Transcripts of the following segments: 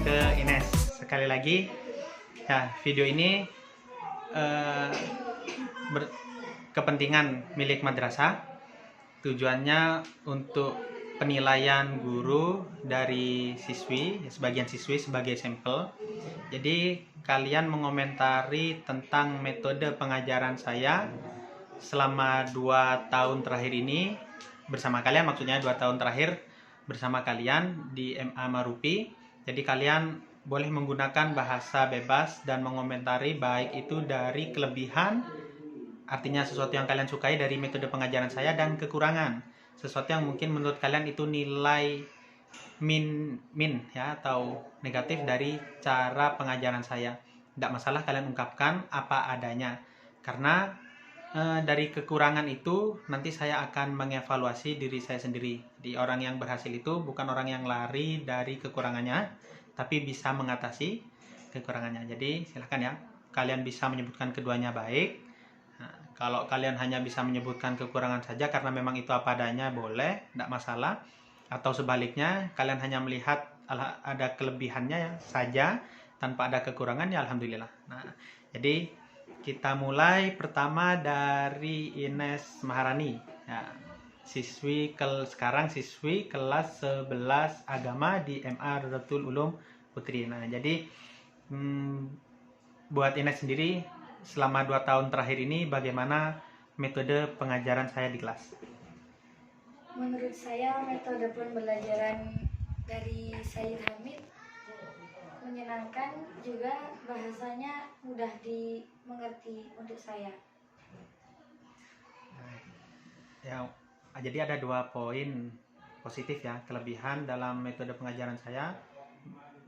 ke Ines. Sekali lagi, ya video ini kepentingan milik madrasah. Tujuannya untuk penilaian guru dari siswi, sebagian siswi sebagai sampel. Jadi kalian mengomentari tentang metode pengajaran saya selama 2 tahun terakhir ini bersama kalian, maksudnya 2 tahun terakhir bersama kalian di MA Marupi. Jadi kalian boleh menggunakan bahasa bebas dan mengomentari baik itu dari kelebihan, artinya sesuatu yang kalian sukai dari metode pengajaran saya, dan kekurangan, sesuatu yang mungkin menurut kalian itu nilai min ya, atau negatif dari cara pengajaran saya. Tidak masalah kalian ungkapkan apa adanya, karena dari kekurangan itu nanti saya akan mengevaluasi diri saya sendiri. Di orang yang berhasil itu bukan orang yang lari dari kekurangannya, tapi bisa mengatasi kekurangannya. Jadi silahkan ya, kalian bisa menyebutkan keduanya baik. Nah, kalau kalian hanya bisa menyebutkan kekurangan saja karena memang itu apa adanya, boleh, tidak masalah. Atau sebaliknya, kalian hanya melihat ada kelebihannya saja tanpa ada kekurangan, ya alhamdulillah. Nah, jadi kita mulai pertama dari Ines Maharani ya, sekarang siswi kelas 11 agama di MA Rodatul Ulum Putri. Nah, jadi buat Ines sendiri selama 2 tahun terakhir ini bagaimana metode pengajaran saya di kelas? Menurut saya metode pembelajaran dari Sayyid Hamid menyenangkan, juga bahasanya mudah dimengerti untuk saya. Ya, jadi ada 2 poin positif ya, kelebihan dalam metode pengajaran saya.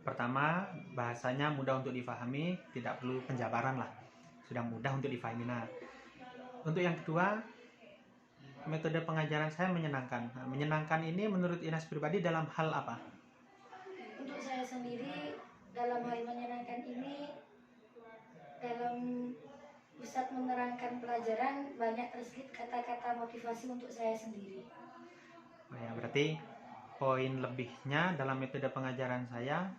Pertama, bahasanya mudah untuk difahami, tidak perlu penjabaran lah, sudah mudah untuk difahami. Nah, untuk yang kedua, metode pengajaran saya menyenangkan. Nah, menyenangkan ini menurut Ines pribadi dalam hal apa? Untuk saya sendiri, dalam hal menyenangkan ini, dalam Ustadz menerangkan pelajaran, banyak terselip kata-kata motivasi untuk saya sendiri. Nah, ya, berarti poin lebihnya dalam metode pengajaran saya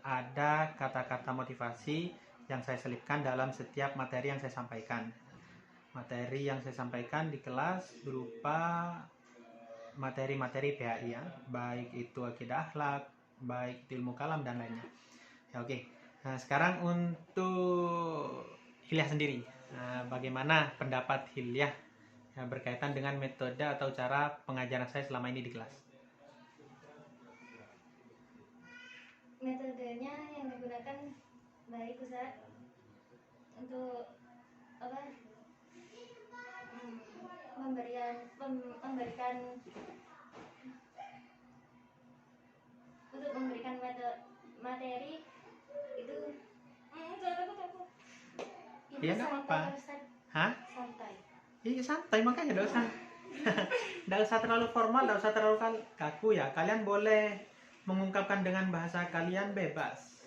ada kata-kata motivasi yang saya selipkan dalam setiap materi yang saya sampaikan. Materi yang saya sampaikan di kelas berupa materi-materi PAI ya, baik itu akidah akhlak, baik ilmu kalam dan lainnya. Ya, oke. Nah, sekarang untuk Hilyah sendiri, bagaimana pendapat Hilyah berkaitan dengan metode atau cara pengajaran saya selama ini di kelas? Metodenya yang digunakan baik, Ustaz, untuk memberikan materi itu Iya, nggak apa-apa. Hah? Santai. Iya, santai, makanya nggak usah nggak usah terlalu formal, nggak usah terlalu kaku ya. Kalian boleh mengungkapkan dengan bahasa kalian bebas,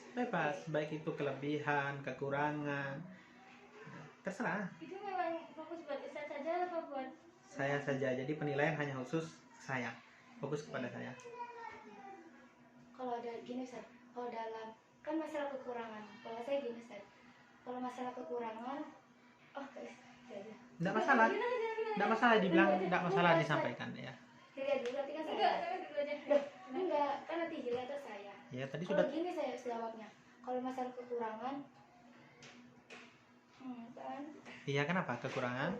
baik itu kelebihan, kekurangan, terserah. Itu memang fokus buat Ustaz saja apa buat Saya saja, jadi penilaian hanya khusus saya, fokus kepada saya. kalau ada gini, Ustaz, kalau dalam kan masalah kekurangan, kalau saya gini, Ustaz, kalau masalah kekurangan, Tidak masalah, tidak masalah dibilang, tidak masalah disampaikan ya. Dilihat dulu, nanti kan enggak, kan nanti dilihat ke saya. Ya, tadi Kalau sudah. gini saya jawabnya, kalau masalah kekurangan, kan? Iya, kenapa kekurangan?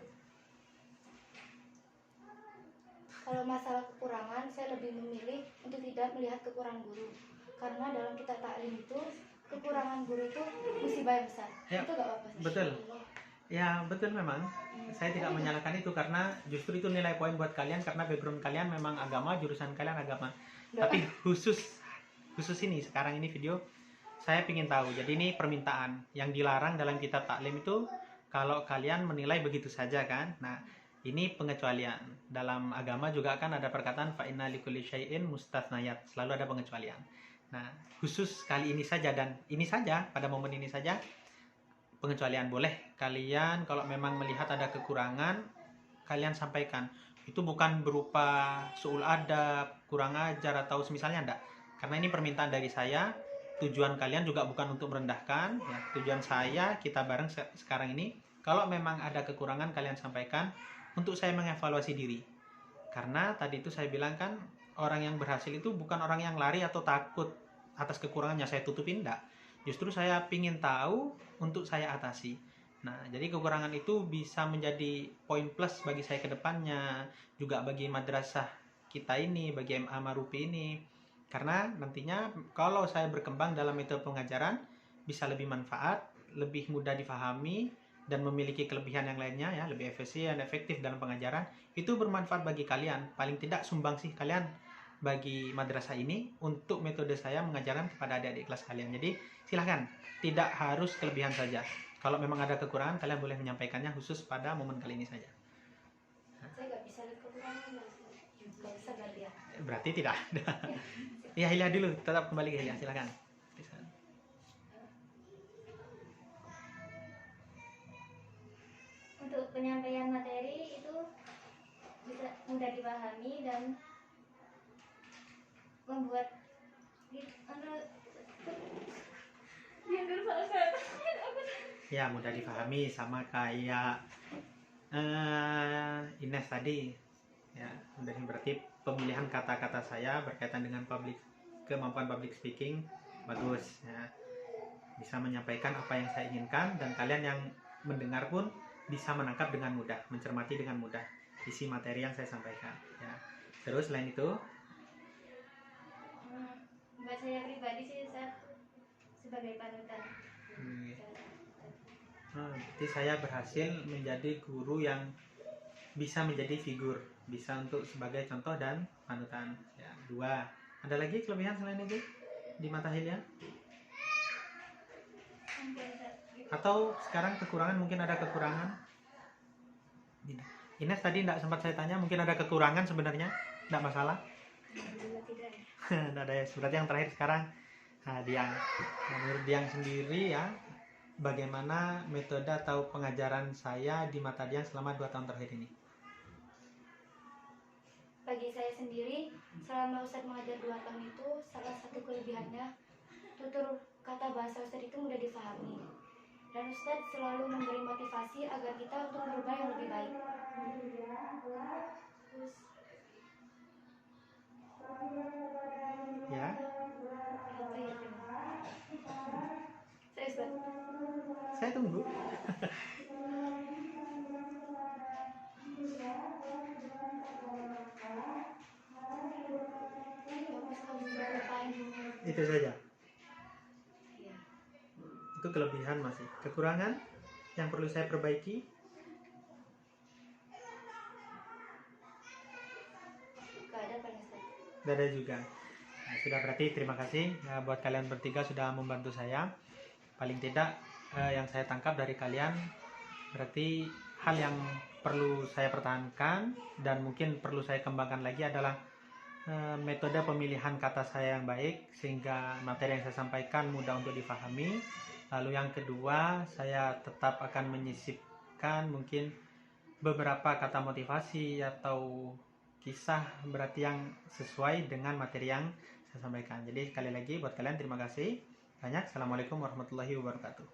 Kalau masalah kekurangan, saya lebih memilih untuk tidak melihat kekurangan guru, karena dalam kitab taklim itu kekurangan guru itu musibah yang besar. Ya, itu gak apa-apa. betul. Ya, betul memang. Saya tidak menyalahkan itu karena justru itu nilai poin buat kalian, karena background kalian memang agama, jurusan kalian agama. Tapi khusus ini sekarang ini video saya ingin tahu. Jadi ini permintaan yang dilarang dalam kitab taklim itu kalau kalian menilai begitu saja kan. Nah, ini pengecualian. Dalam agama juga kan ada perkataan fa inna likulli syai'in mustatsnayat, selalu ada pengecualian. Nah, khusus kali ini saja dan ini saja, pada momen ini saja pengecualian. Boleh kalian kalau memang melihat ada kekurangan, kalian sampaikan. Itu bukan berupa suul adab, kurang ajar atau semisalnya, enggak. Karena ini permintaan dari saya, tujuan kalian juga bukan untuk merendahkan ya. Tujuan saya kita bareng sekarang ini, kalau memang ada kekurangan kalian sampaikan untuk saya mengevaluasi diri. Karena tadi itu saya bilang kan, orang yang berhasil itu bukan orang yang lari atau takut atas kekurangannya saya tutupin, enggak. Justru saya pingin tahu untuk saya atasi. Nah, jadi kekurangan itu bisa menjadi poin plus bagi saya ke depannya, juga bagi madrasah kita ini, bagi MA Marupi ini. Karena nantinya kalau saya berkembang dalam metode pengajaran, bisa lebih manfaat, lebih mudah difahami, dan memiliki kelebihan yang lainnya ya, lebih efisien, efektif dalam pengajaran. Itu bermanfaat bagi kalian. Paling tidak sumbangsih kalian bagi madrasah ini untuk metode saya mengajarkan kepada adik-adik kelas kalian. Jadi silahkan, tidak harus kelebihan saja. Kalau memang ada kekurangan, kalian boleh menyampaikannya khusus pada momen kali ini saja. Saya nggak bisa lihat kekurangan, nggak bisa berarti ya. Berarti tidak ada. Ya, Hilya dulu, tetap kembali ke Hilya, silahkan. Untuk penyampaian materi itu bisa mudah dipahami dan membuat ya mudah dipahami, sama kayak Ines tadi ya. Berarti pemilihan kata-kata saya berkaitan dengan kemampuan public speaking bagus ya, bisa menyampaikan apa yang saya inginkan, dan kalian yang mendengar pun bisa menangkap dengan mudah, mencermati dengan mudah isi materi yang saya sampaikan ya. Terus selain itu, buat saya pribadi sih, saya sebagai panutan. Jadi saya berhasil menjadi guru yang bisa menjadi figur, bisa untuk sebagai contoh dan panutan ya. 2. Ada lagi kelebihan selain itu di mata Hilya? Atau sekarang kekurangan, mungkin ada kekurangan? Ines tadi tidak sempat saya tanya, mungkin ada kekurangan sebenarnya, tidak masalah. Tidak ada ya. Berarti yang terakhir sekarang, menurut Diang sendiri ya, bagaimana metode atau pengajaran saya di mata Diang selama 2 tahun terakhir ini? Bagi saya sendiri, selama Ustadz mengajar 2 tahun itu, salah satu kelebihannya, tutur kata bahasa Ustadz itu mudah difahami. Dan Ustadz selalu memberi motivasi agar kita untuk berubah yang lebih baik. Terus, ya. Saya tunggu. Itu saja. Itu kelebihan masih. Kekurangan yang perlu saya perbaiki? Gak ada juga. Nah, sudah, berarti terima kasih ya, buat kalian bertiga sudah membantu saya. Paling tidak yang saya tangkap dari kalian, berarti hal yang perlu saya pertahankan dan mungkin perlu saya kembangkan lagi adalah metode pemilihan kata saya yang baik, sehingga materi yang saya sampaikan mudah untuk difahami. Lalu yang kedua, saya tetap akan menyisipkan mungkin beberapa kata motivasi atau kisah berarti yang sesuai dengan materi yang saya sampaikan. Jadi sekali lagi buat kalian terima kasih banyak. Assalamualaikum warahmatullahi wabarakatuh.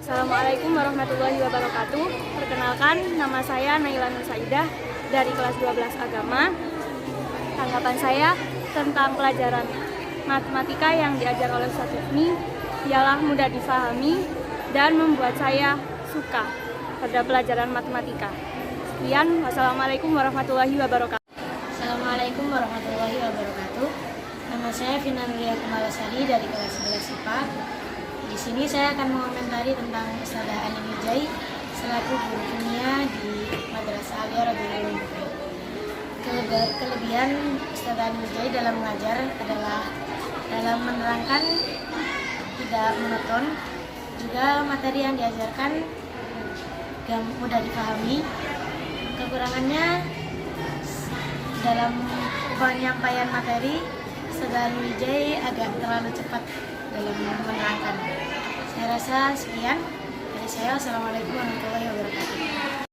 Assalamualaikum warahmatullahi wabarakatuh. Perkenalkan, nama saya Naila Nur Saidah dari kelas 12 Agama. Tanggapan saya tentang pelajaran matematika yang diajar oleh Ustadz Hifni ialah mudah difahami dan membuat saya suka pada pelajaran matematika. Sekian, wassalamualaikum warahmatullahi wabarakatuh. Assalamualaikum warahmatullahi wabarakatuh. Nama saya Vina Nuria Kemalasari dari kelas 11 IPA. Di sini saya akan mengomentari tentang Ustadzah Anin Wijai selaku guru kimia di Madrasah Aliyah Rabiul Ulum. Kelebihan Ustadzah Anin Wijai dalam mengajar adalah dalam menerangkan tidak monoton, juga materi yang diajarkan mudah difahami. Kekurangannya dalam penyampaian materi, Ustadzah Anin Wijai agak terlalu cepat dalam menerangkan. Saya rasa sekian dari saya. Wassalamualaikum warahmatullahi wabarakatuh.